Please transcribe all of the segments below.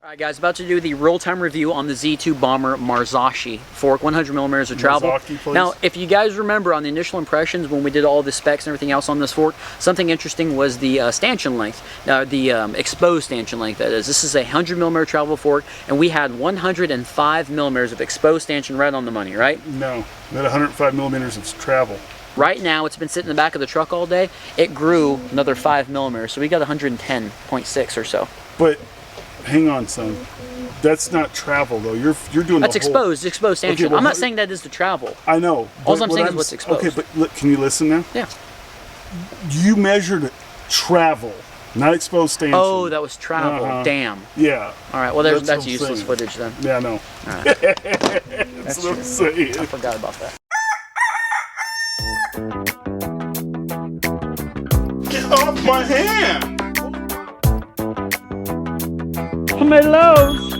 Alright guys, about to do the real-time review on the Z2 Bomber Marzacchi fork, 100mm of travel. Marzocchi, now, if you guys remember on the initial impressions when we did all the specs and everything else on this fork, something interesting was the stanchion length. Now, the exposed stanchion length, that is. This is a 100mm travel fork, and we had 105mm of exposed stanchion right on the money, right? No, that 105mm of travel. Right now, it's been sitting in the back of the truck all day. It grew another 5mm, so we got 110.6 or so. But hang on, son. That's not travel though. You're doing that's the whole... exposed stanchion. Okay, well, I'm not saying that is the travel. I know. All I'm saying is what's exposed. Okay, but look, can you listen now? Yeah. You measured travel, not exposed stanchion. Oh, that was travel. Damn. Yeah. All right. Well, that's useless footage then. Yeah, I know. All right. That's what I'm saying. I forgot about that. Get off my hand! Tomatoes!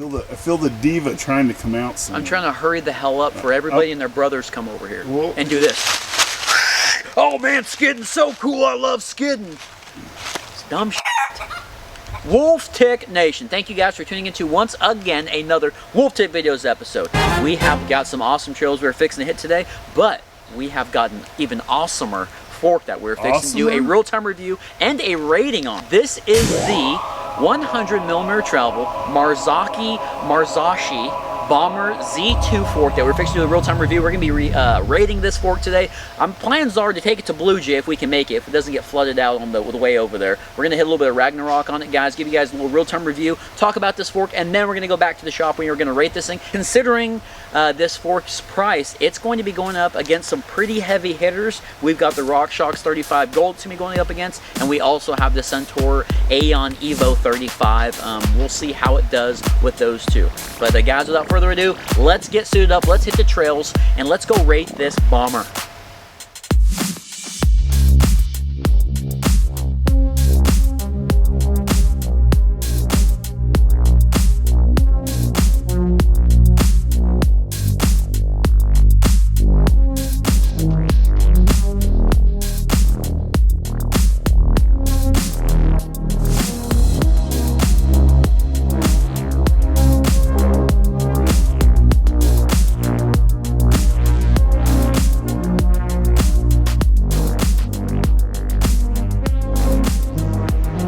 I feel the diva trying to come out soon. I'm trying to hurry the hell up for everybody and their brothers come over here and do this. Oh man, skidding's so cool. I love skidding. It's dumb shit. Wolftick Nation, thank you guys for tuning into once again another Wolftick Videos episode. We have got some awesome trails we're fixing to hit today, but we have got an even awesomer fork that we're fixing to do a real-time review and a rating on. This is the 100mm travel Marzacchi Bomber Z2 fork that we're fixing to do a real-time review. We're going to be rating this fork today. Plans are to take it to Blue Jay if we can make it, if it doesn't get flooded out on the way over there. We're going to hit a little bit of Ragnarok on it, guys, give you guys a little real-time review, talk about this fork, and then we're going to go back to the shop and we're going to rate this thing. Considering this fork's price, it's going to be going up against some pretty heavy hitters. We've got the Rockshox 35 Gold to be going up against, and we also have the Suntour Aion EVO 35. We'll see how it does with those two. But guys, without further ado, let's get suited up, let's hit the trails, and let's go rate this bomber.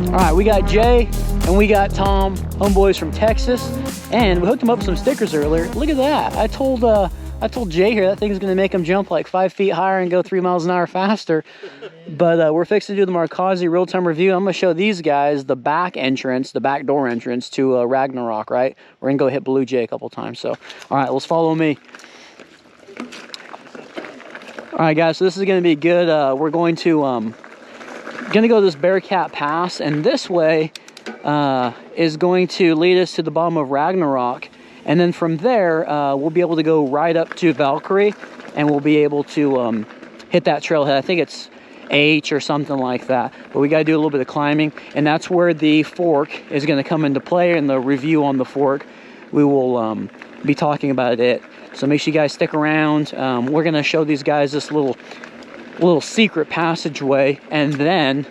Alright, we got Jay and we got Tom, homeboys from Texas, and we hooked them up with some stickers earlier. Look at that. I told Jay here that thing's gonna make him jump like 5 feet higher and go 3 miles an hour faster. But we're fixing to do the Marzocchi real-time review. I'm gonna show these guys the back entrance, the back door entrance to Ragnarok, right? We're gonna go hit Blue Jay a couple times. So, alright, let's follow me. Alright guys, so this is gonna be good. We're going to go this Bearcat Pass, and this way is going to lead us to the bottom of Ragnarok, and then from there we'll be able to go right up to Valkyrie, and we'll be able to hit that trailhead. I think it's H or something like that, but we got to do a little bit of climbing, and that's where the fork is going to come into play. In the review on the fork, we will be talking about it, so make sure you guys stick around. We're going to show these guys this little secret passageway, and then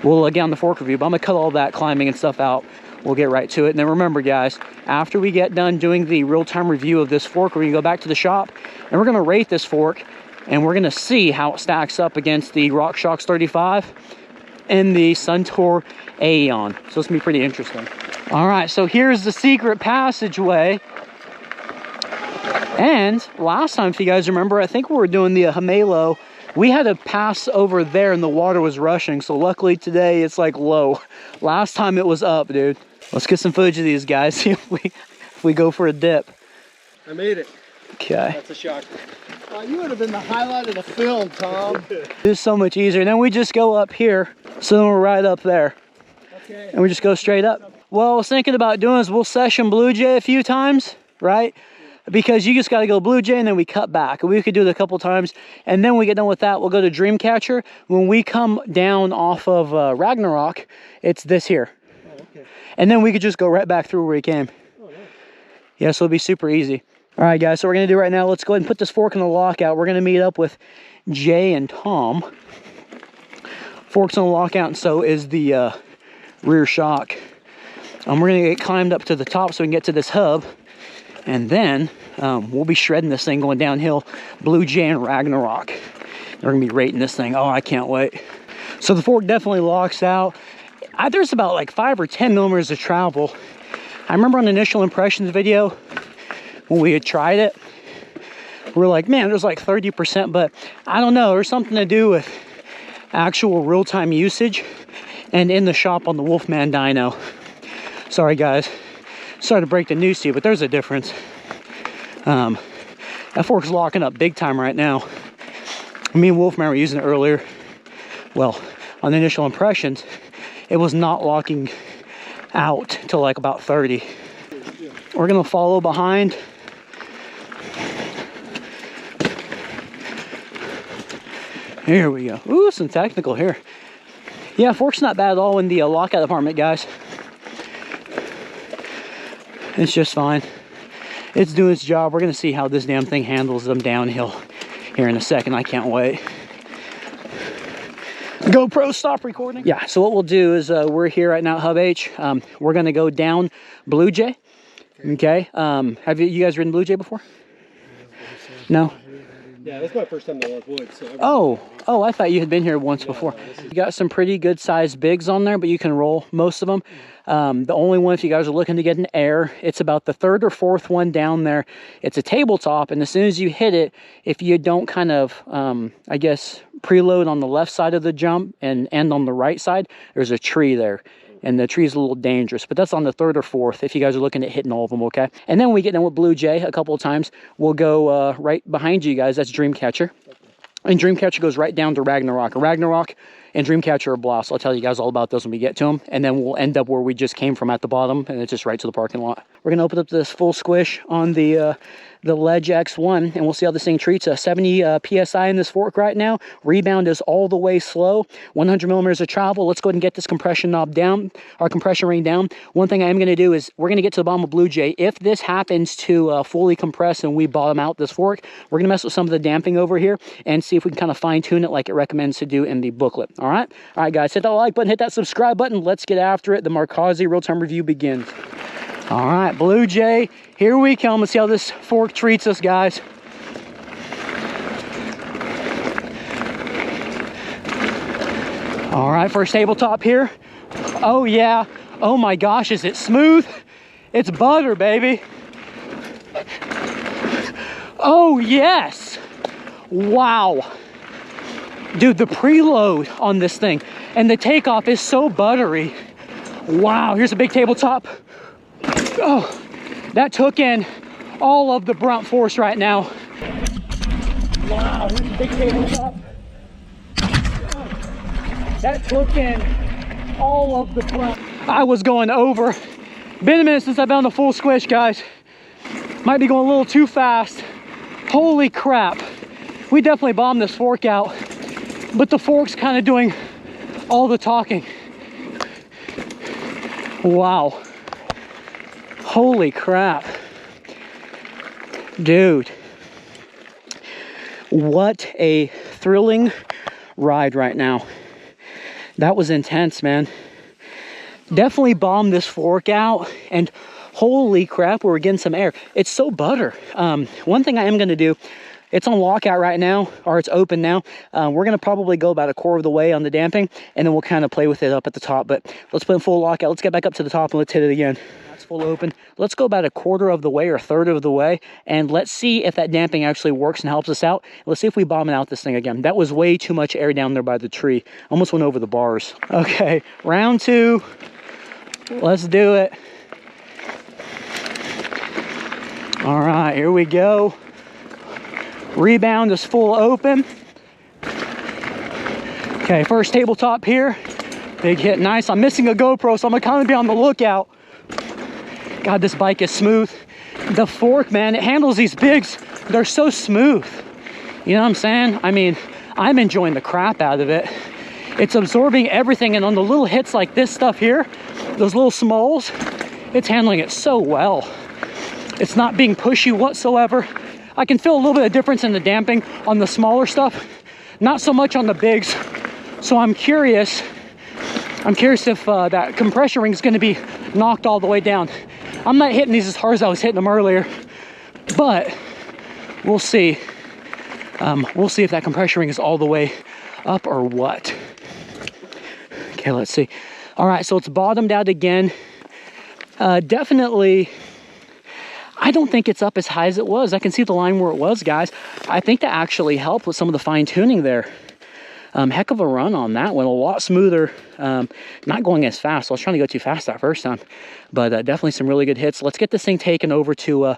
we'll get on the fork review. But I'm gonna cut all that climbing and stuff out. We'll get right to it. And then remember guys, after we get done doing the real-time review of this fork, we're gonna go back to the shop and we're gonna rate this fork, and we're gonna see how it stacks up against the Rockshox 35 and the Suntour Aion. So it's gonna be pretty interesting. All right, so here's the secret passageway. And last time, if you guys remember, I think we were doing the Homeboy. We had to pass over there and the water was rushing. So luckily today it's like low. Last time it was up, dude. Let's get some footage of these guys, see if we go for a dip. I made it. Okay. That's a shock. You would have been the highlight of the film, Tom. It's so much easier. And then we just go up here. So then we're right up there. Okay. And we just go straight up. What I was thinking about doing is we'll session Blue Jay a few times, right? Because you just got to go Blue Jay and then we cut back. We could do it a couple times, and then we get done with that, we'll go to Dreamcatcher. When we come down off of Ragnarok, it's this here. Oh, okay. And then we could just go right back through where we came. Oh, nice. Yeah, so it'll be super easy. All right, guys, so what we're going to do right now, let's go ahead and put this fork in the lockout. We're going to meet up with Jay and Tom. Fork's on lockout, and so is the rear shock. We're gonna get climbed up to the top so we can get to this hub, and then we'll be shredding this thing going downhill. Blue Jay and Ragnarok. They're gonna be rating this thing. Oh, I can't wait. So the fork definitely locks out. There's about like 5 or 10 millimeters of travel. I remember on the initial impressions video when we had tried it, we were like, man, there's like 30%, but I don't know. There's something to do with actual real-time usage and in the shop on the Wolfman dyno. Sorry guys, sorry to break the news to you, but there's a difference. That fork's locking up big time right now. Me and Wolfman were using it earlier. Well, on the initial impressions, it was not locking out till like about 30. We're gonna follow behind. Here we go. Ooh, some technical here. Yeah, fork's not bad at all in the lockout department, guys. It's just fine. It's doing its job. We're gonna see how this damn thing handles them downhill here in a second. I can't wait. GoPro, stop recording. Yeah, so what we'll do is we're here right now at Hub H. We're gonna go down Blue Jay. Okay. Have you guys ridden Blue Jay before? No? Yeah, that's my first time to North Woods. So oh, I thought you had been here once before. You got some pretty good sized bigs on there, but you can roll most of them. The only one, if you guys are looking to get an air, it's about the 3rd or 4th one down there. It's a tabletop, and as soon as you hit it, if you don't kind of, I guess, preload on the left side of the jump and end on the right side, there's a tree there. And the tree's a little dangerous, but that's on the 3rd or 4th if you guys are looking at hitting all of them, okay? And then when we get done with Blue Jay a couple of times, we'll go right behind you guys. That's Dreamcatcher. And Dreamcatcher goes right down to Ragnarok. Ragnarok and Dreamcatcher are blast. I'll tell you guys all about those when we get to them. And then we'll end up where we just came from at the bottom, and it's just right to the parking lot. We're going to open up this full squish on the Ledge X1, and we'll see how this thing treats us. 70 PSI in this fork right now. Rebound is all the way slow. 100 millimeters of travel. Let's go ahead and get this compression knob down, our compression ring down. One thing I am going to do is we're going to get to the bottom of Blue Jay. If this happens to fully compress and we bottom out this fork, we're going to mess with some of the damping over here and see if we can kind of fine tune it like it recommends to do in the booklet. All right? All right, guys, hit that like button, hit that subscribe button. Let's get after it. The Marzocchi real-time review begins. All right, Blue Jay, here we come. Let's see how this fork treats us, guys. All right, first tabletop here. Oh, yeah. Oh, my gosh, is it smooth? It's butter, baby. Oh, yes. Wow. Dude, the preload on this thing and the takeoff is so buttery. Wow, here's a big tabletop. Oh, that took in all of the brunt force right now. Wow, here's a big tabletop. That took in all of the brunt. I was going over. Been a minute since I've been on the full squish, guys. Might be going a little too fast. Holy crap. We definitely bombed this fork out, but the fork's kind of doing all the talking. Wow. Holy crap. Dude. What a thrilling ride right now. That was intense, man. Definitely bombed this fork out, and holy crap, we're getting some air. It's so butter. One thing I am going to do, it's on lockout right now, or it's open now. We're going to probably go about 1/4 of the way on the damping, and then we'll kind of play with it up at the top. But let's put in full lockout. Let's get back up to the top and let's hit it again. That's full open. Let's go about 1/4 of the way or 1/3 of the way, and let's see if that damping actually works and helps us out. Let's see if we bomb it out this thing again. That was way too much air down there by the tree. Almost went over the bars. Okay, round 2. Let's do it. All right, here we go. Rebound is full open. Okay, first tabletop here. Big hit, nice. I'm missing a GoPro, so I'm gonna kind of be on the lookout. God, this bike is smooth. The fork, man, it handles these bigs. They're so smooth. You know what I'm saying? I mean, I'm enjoying the crap out of it. It's absorbing everything, and on the little hits like this stuff here, those little smalls, it's handling it so well. It's not being pushy whatsoever. I can feel a little bit of difference in the damping on the smaller stuff. Not so much on the bigs. So I'm curious if that compression ring is going to be knocked all the way down. I'm not hitting these as hard as I was hitting them earlier, but we'll see. We'll see if that compression ring is all the way up or what. Okay, let's see. All right, so it's bottomed out again. Definitely, I don't think it's up as high as it was. I can see the line where it was, guys. I think that actually helped with some of the fine tuning there. Heck of a run on that one, a lot smoother, not going as fast. I was trying to go too fast that first time, but definitely some really good hits. Let's get this thing taken over to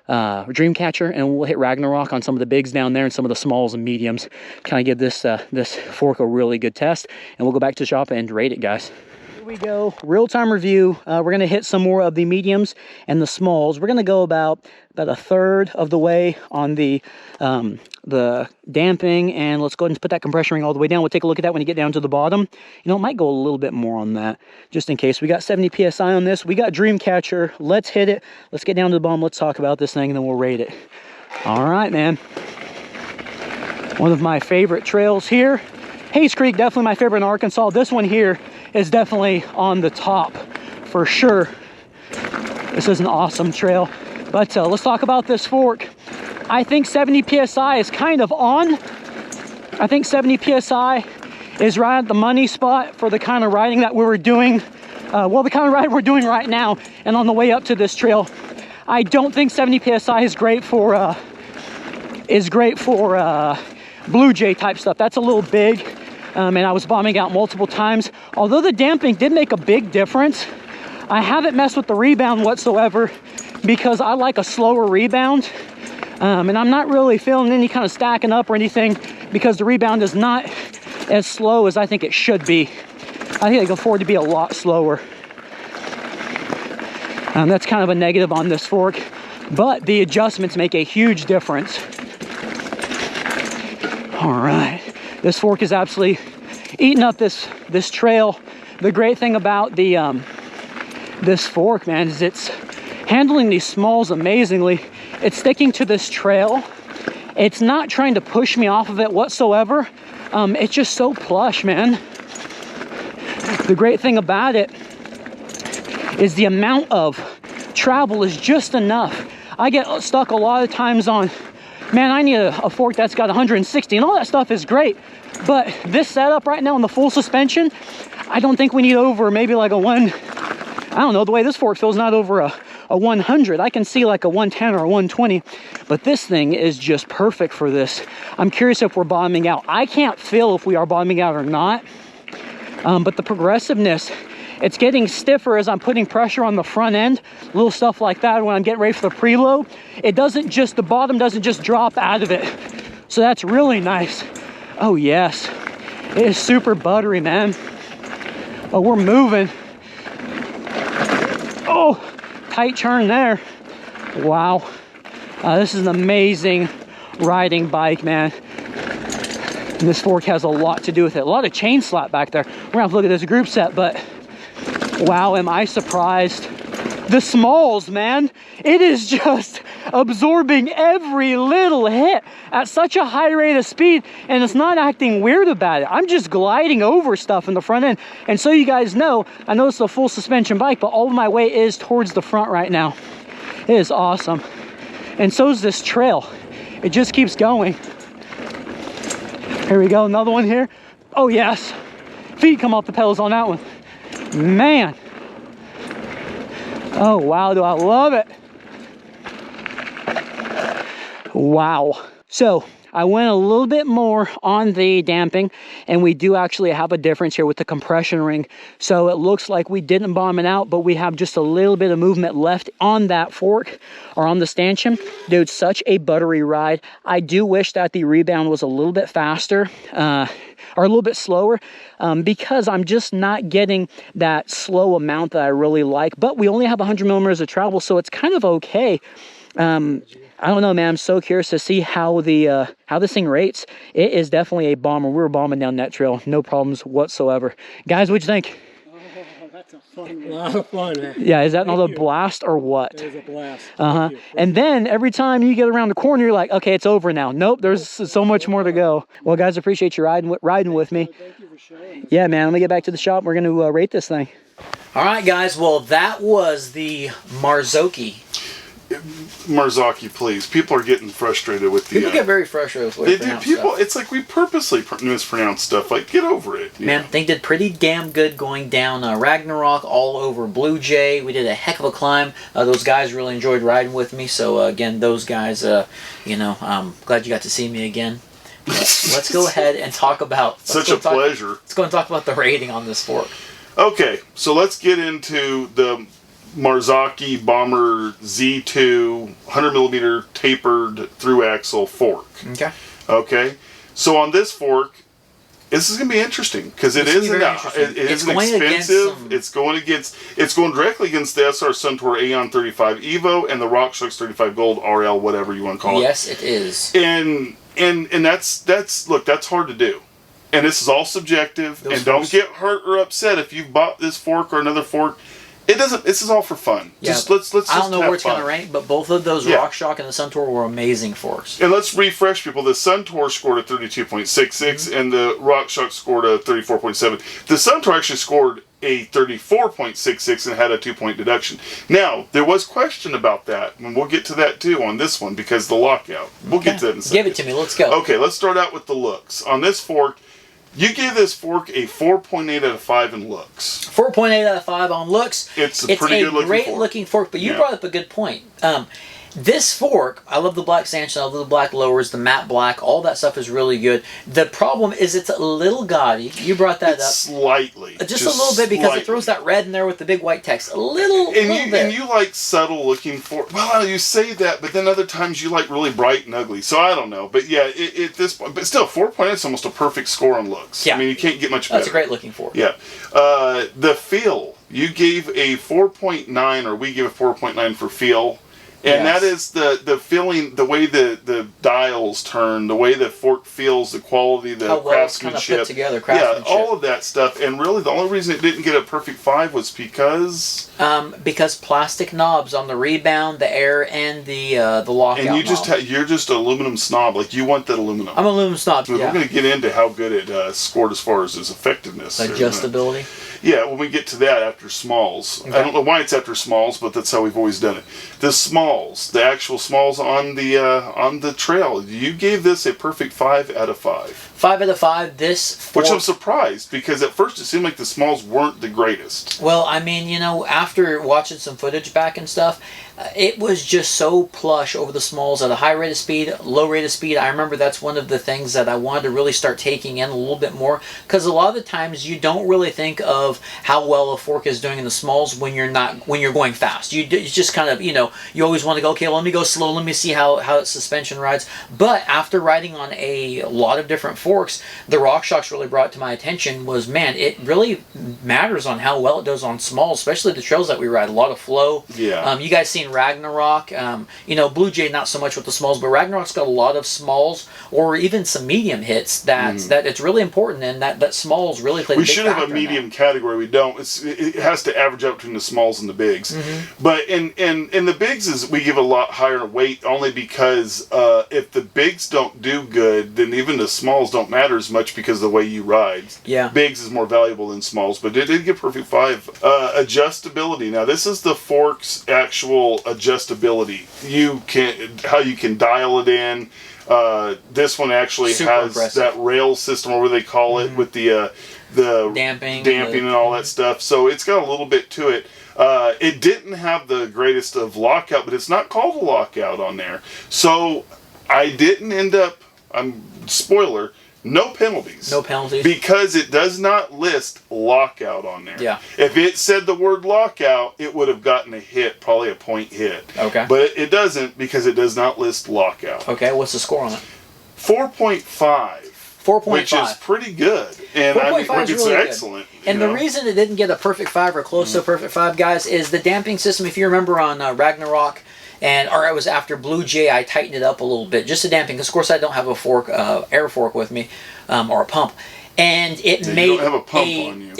Dreamcatcher, and we'll hit Ragnarok on some of the bigs down there and some of the smalls and mediums. Kind of give this this fork a really good test, and we'll go back to the shop and rate it, guys. Here we go, real-time review. We're going to hit some more of the mediums and the smalls. We're going to go about a third of the way on the damping, and let's go ahead and put that compression ring all the way down. We'll take a look at that when you get down to the bottom. You know, it might go a little bit more on that, just in case. We got 70 psi on this. We got Dreamcatcher. Let's hit it. Let's get down to the bottom. Let's talk about this thing, and then we'll rate it. All right, man. One of my favorite trails here. Hayes Creek, definitely my favorite in Arkansas. This one here is definitely on the top for sure. This is an awesome trail. But let's talk about this fork. I think 70 psi is kind of on. I think 70 psi is right at the money spot for the kind of riding that we were doing. Well, the kind of ride we're doing right now and on the way up to this trail. I don't think 70 psi is great for Blue Jay type stuff. That's a little big, and I was bombing out multiple times. Although the damping did make a big difference, I haven't messed with the rebound whatsoever because I like a slower rebound. And I'm not really feeling any kind of stacking up or anything because the rebound is not as slow as I think it should be. I think I can afford to be a lot slower. That's kind of a negative on this fork, but the adjustments make a huge difference. All right, this fork is absolutely eating up this trail. The great thing about the this fork, man, is it's handling these smalls amazingly. It's sticking to this trail. It's not trying to push me off of it whatsoever. It's just so plush, man. The great thing about it is the amount of travel is just enough. I get stuck a lot of times on, man, I need a fork that's got 160, and all that stuff is great. But this setup right now in the full suspension, I don't think we need over maybe like a one, I don't know, the way this fork feels, not over a 100. I can see like a 110 or a 120, but this thing is just perfect for this. I'm curious if we're bottoming out. I can't feel if we are bottoming out or not, but the progressiveness, it's getting stiffer as I'm putting pressure on the front end, little stuff like that. When I'm getting ready for the preload, it doesn't just, the bottom doesn't just drop out of it. So that's really nice. Oh yes, it is super buttery, man. Oh, we're moving. Oh, tight turn there. Wow. This is an amazing riding bike, man. And this fork has a lot to do with it. A lot of chain slap back there. We're gonna have to look at this group set, but wow, am I surprised. The smalls, man, it is just absorbing every little hit at such a high rate of speed, and it's not acting weird about it. I'm just gliding over stuff in the front end. And so you guys know, I know it's a full suspension bike, but all of my weight is towards the front right now. It is awesome. And so is this trail. It just keeps going. Here we go, another one here. Oh yes, feet come off the pedals on that one. Man. Oh wow, do I love it. Wow. So I went a little bit more on the damping, and we do actually have a difference here with the compression ring. So it looks like we didn't bomb it out, but we have just a little bit of movement left on that fork or on the stanchion. Dude, such a buttery ride. I do wish that the rebound was a little bit faster or a little bit slower because I'm just not getting that slow amount that I really like. But we only have 100 millimeters of travel, so it's kind of okay. I don't know, man. I'm so curious to see how this thing rates. It is definitely a bomber. We were bombing down that trail, no problems whatsoever. Guys, what'd you think? Oh, That's a fun A one. lot of fun, man. Yeah, is that Thank another you. blast or what? It was a blast. Uh-huh. Thank you. And then every time you get around the corner, you're like, okay, it's over now. Nope, there's so much more to go. Well, guys, appreciate you riding with me. Thank you for showing. Yeah, man, let me get back to the shop. We're going to rate this thing. All right, guys. Well, that was the Marzocchi. Marzocchi, please. People are getting frustrated with the. People get very frustrated with what They do. People, it's like we purposely mispronounce stuff. Like, get over it. Man, they did pretty damn good going down Ragnarok all over Blue Jay. We did a heck of a climb. Those guys really enjoyed riding with me. So again, those guys, you know, I'm glad you got to see me again. Let's go ahead and talk about. Such a pleasure. Let's go and talk about the rating on this fork. Okay, so let's get into the Marzocchi Bomber Z2 100mm tapered through axle fork. Okay. Okay, so on this fork, this is going to be interesting because it isn't expensive. It's going directly against the SR Suntour Aion35 EVO and the Rockshox 35 Gold RL, whatever you want to call it. Yes, it is. And that's look, that's hard to do. And this is all subjective. Those and don't get hurt or upset if you've bought this fork or another fork. It doesn't. This is all for fun. Yeah, just let's I don't know have where it's fun. going to rank, but both of those Rockshox and the Suntour were amazing forks. And let's refresh people. The Suntour scored a 32.66 and the Rockshox scored a 34.7. The Suntour actually scored a 34.66 and had a 2-point deduction. Now, there was question about that, and we'll get to that too on this one because the lockout. We'll get to that in a second. Give it to me. Let's go. Okay, let's start out with the looks. On this fork, you gave this fork a 4.8 out of 5 in looks. 4.8 out of 5 on looks. It's a pretty good looking great fork. looking fork, but you Yeah. brought up a good point. This fork, I love the black stanchion, I love the black lowers, the matte black, all that stuff is really good. The problem is it's a little gaudy. You brought that up. Slightly. Just a little bit because slightly. it throws that red in there with the big white text. A little bit. And you like subtle looking for. Well, you say that, but then other times you like really bright and ugly. So I don't know, but yeah, this but still 4.8 is almost a perfect score on looks. Yeah. I mean, you can't get much better. That's a great looking fork. Yeah, the feel you gave a 4.9, or we gave a 4.9 for feel. And Yes. that is the feeling, the way the dials turn, the way the fork feels, the quality, the How well it's kind of craftsmanship. put together, Yeah, craftsmanship. all of that stuff. And really, the only reason it didn't get a perfect 5 was because plastic knobs on the rebound, the air, and the lockout. and you just knob. you're just an aluminum snob. Like, you want that aluminum. I'm a aluminum snob. We're Yeah. going to get into how good it scored as far as its effectiveness. Adjustability. Yeah, when we get to that after smalls. Okay. I don't know why it's after smalls, but that's how we've always done it. The smalls, the actual smalls on the trail, you gave this a perfect 5 out of 5. 5 out of 5. This fork. Which I'm surprised, because at first it seemed like the smalls weren't the greatest. Well, I mean, you know, after watching some footage back and stuff, it was just so plush over the smalls at a high rate of speed, low rate of speed. I remember that's one of the things that I wanted to really start taking in a little bit more, because a lot of the times you don't really think of how well a fork is doing in the smalls when you're going fast. It's just kind of, you know, you always want to go, okay, well, let me go slow, let me see how its suspension rides. But after riding on a lot of different forks, the Rockshox really brought to my attention was, man, it really matters on how well it does on smalls, especially the trails that we ride. A lot of flow. Yeah. You guys seen Ragnarok. You know, Blue Jay not so much with the smalls, but Ragnarok's got a lot of smalls or even some medium hits that it's really important, and that smalls really play. We a big should have a factor in that. medium category. We don't. It has to average out between the smalls and the bigs. But in the bigs is we give a lot higher weight only because if the bigs don't do good, then even the smalls don't matter as much because of the way you ride. Yeah. Bigs is more valuable than smalls, but it did get perfect 5. Adjustability. Now this is the fork's actual adjustability. How you can dial it in. This one actually Super has impressive. that rail system, or what they call it, with the damping and all that stuff. So it's got a little bit to it. It didn't have the greatest of lockout, but it's not called a lockout on there. So I didn't end up, spoiler, no penalties. No penalties. Because it does not list lockout on there. Yeah. If it said the word lockout, it would have gotten a hit, probably a point hit. Okay. But it doesn't, because it does not list lockout. Okay, what's the score on it? 4.5. 4.5. Which is pretty good. And I mean, 4.5 is it's really good. excellent. And the reason it didn't get a perfect 5 or close to a perfect 5, guys, is the damping system. If you remember on Ragnarok, or it was after Blue Jay, I tightened it up a little bit, just the damping. Because of course I don't have a fork, air fork with me, or a pump. And it You made don't have a pump on you.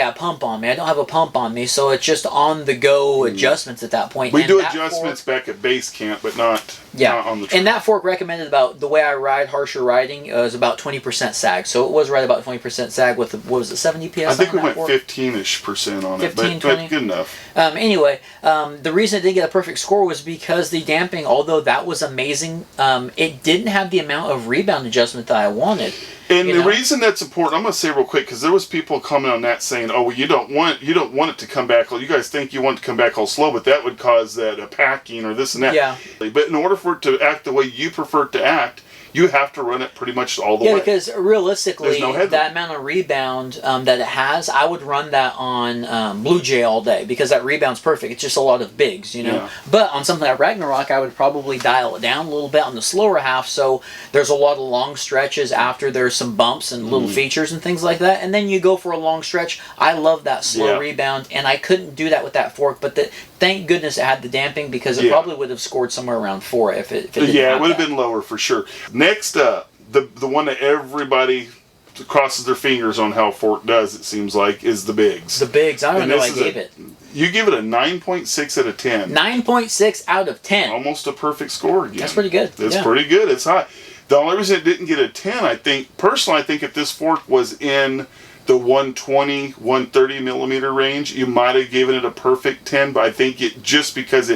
a pump on me. I don't have a pump on me, so it's just on the go adjustments at that point. We and do that adjustments back at base camp, but not on the trail. And that fork recommended about the way I ride, harsher riding, is about 20% sag. So it was right about 20% sag with, what was it, 70 PSI? I think we on that went fork? 15-ish% on 15, it, 20? but good enough. Anyway, the reason it didn't get a perfect score was because the damping, although that was amazing, it didn't have the amount of rebound adjustment that I wanted. And the reason that's important, I'm going to say real quick, because there was people commenting on that saying, "Oh, well, you don't want it to come back. You guys think you want it to come back all slow, but that would cause that packing or this and that." Yeah. But in order for it to act the way you prefer it to act, you have to run it pretty much all the way. Yeah, because realistically, no headroom. that amount of rebound that it has, I would run that on Blue Jay all day because that rebound's perfect. It's just a lot of bigs, you know. Yeah. But on something like Ragnarok, I would probably dial it down a little bit on the slower half, so there's a lot of long stretches after there's some bumps and little features and things like that, and then you go for a long stretch. I love that slow rebound, and I couldn't do that with that fork, but thank goodness it had the damping because it probably would have scored somewhere around 4 if it didn't Yeah, have it would have that. been lower for sure. Next up, the one that everybody crosses their fingers on how fork does, it seems like, is the bigs. The bigs, I don't And know, I this is gave it. You give it a 9.6 out of 10. 9.6 out of 10. Almost a perfect score again. That's pretty good. It's Yeah. pretty good. It's high. The only reason it didn't get a 10, I think, personally, I think if this fork was in the 120, 130 millimeter range, you might have given it a perfect 10, but I think it just because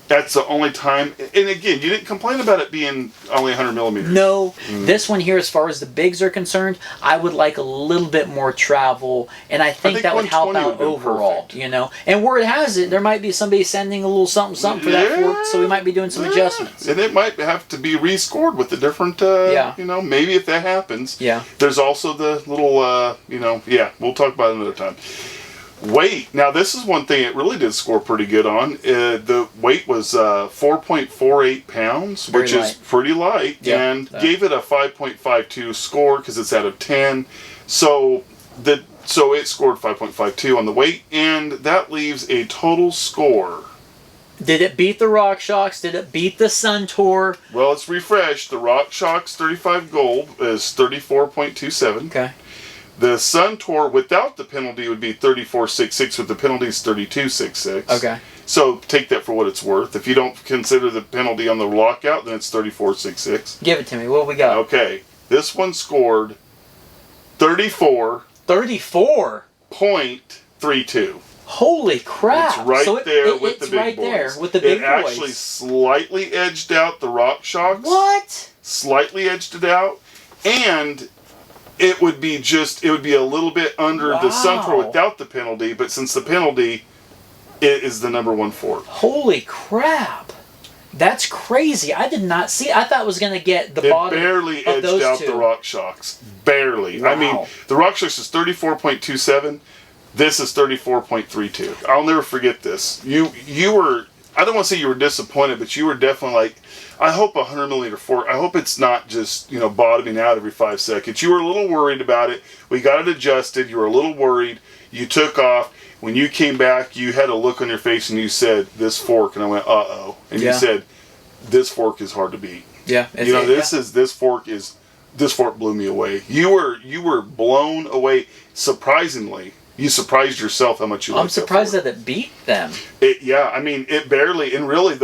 that's the only time. And again, you didn't complain about it being only 100 millimeters. No, this one here, as far as the bigs are concerned, I would like a little bit more travel, and I think that would help 120 out would've been overall, perfect. you know. And where it has it, there might be somebody sending a little something for that fork, so we might be doing some adjustments. And it might have to be rescored with a different, you know, maybe if that happens. Yeah. There's also the little, you know, we'll talk about it another time. Weight. Now, this is one thing it really did score pretty good on. The weight was 4.48 pounds, which is pretty light, and gave it a 5.52 score because it's out of 10. So it scored 5.52 on the weight, and that leaves a total score. Did it beat the Rockshox? Did it beat the Suntour? Well, it's refreshed. The Rockshox 35 Gold is 34.27. Okay. The Suntour without the penalty would be 34.66. With the penalty, is 32.66. Okay. So take that for what it's worth. If you don't consider the penalty on the lockout, then it's 34.66. Give it to me. What we got? Okay. This one scored 34.32. Holy crap! It's right so there with the big right boys. there with the big It actually boys. slightly edged out the Rockshox. What? Slightly edged it out, and it would be a little bit under the Suntour without the penalty, but since the penalty, it is the #1 fork. Holy crap! That's crazy. I did not see. I thought it was going to get the bottom. It barely of edged those out two. the Rockshox. Barely. Wow. I mean, the Rockshox is 34.27. This is 34.32. I'll never forget this. You were, I don't want to say you were disappointed, but you were definitely like, I hope a 100 millimeter fork, I hope it's not just, you know, bottoming out every 5 seconds. You were a little worried about it. We got it adjusted. You were a little worried. You took off. When you came back, you had a look on your face and you said, this fork. And I went, uh-oh. And you said, this fork is hard to beat. Yeah. You know, this fork blew me away. You were blown away. Surprisingly, you surprised yourself how much you liked I'm surprised that that it beat them. I mean, it barely, and really,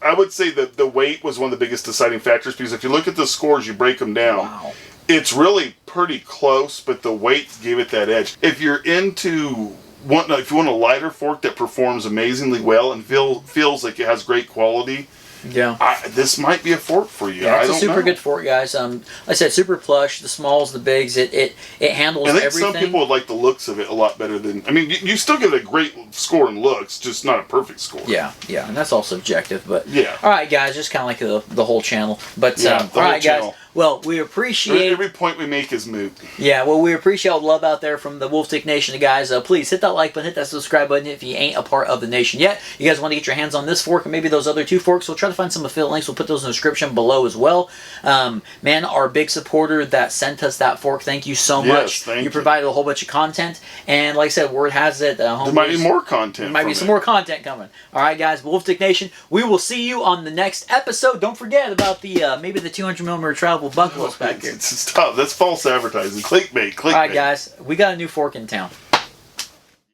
I would say that the weight was one of the biggest deciding factors, because if you look at the scores, you break them down, it's really pretty close, but the weight gave it that edge. If you're if you want a lighter fork that performs amazingly well and feels like it has great quality, this might be a fork for you. Yeah, it's a super good fork, guys. Like I said, super plush. The smalls, the bigs, it handles everything. I think some people would like the looks of it a lot better than. I mean, you still give it a great score in looks, just not a perfect score. Yeah, and that's all subjective. But yeah. All right, guys, just kind of like the whole channel. But all right, guys. Well, we appreciate every point we make is moot. Yeah, well, we appreciate all the love out there from the Wolftick Nation, guys. Please hit that like button, hit that subscribe button if you ain't a part of the nation yet. You guys want to get your hands on this fork and maybe those other 2 forks? We'll try to find some affiliate links. We'll put those in the description below as well. Man, our big supporter that sent us that fork, thank you so much. Thank you. Provided a whole bunch of content, and like I said, word has it, there might be more content. There might be some more content coming. All right, guys, Wolftick Nation. We will see you on the next episode. Don't forget about the maybe the 200mm travel buckles back here. Stop. That's false advertising. Clickbait. All right, guys, we got a new fork in town.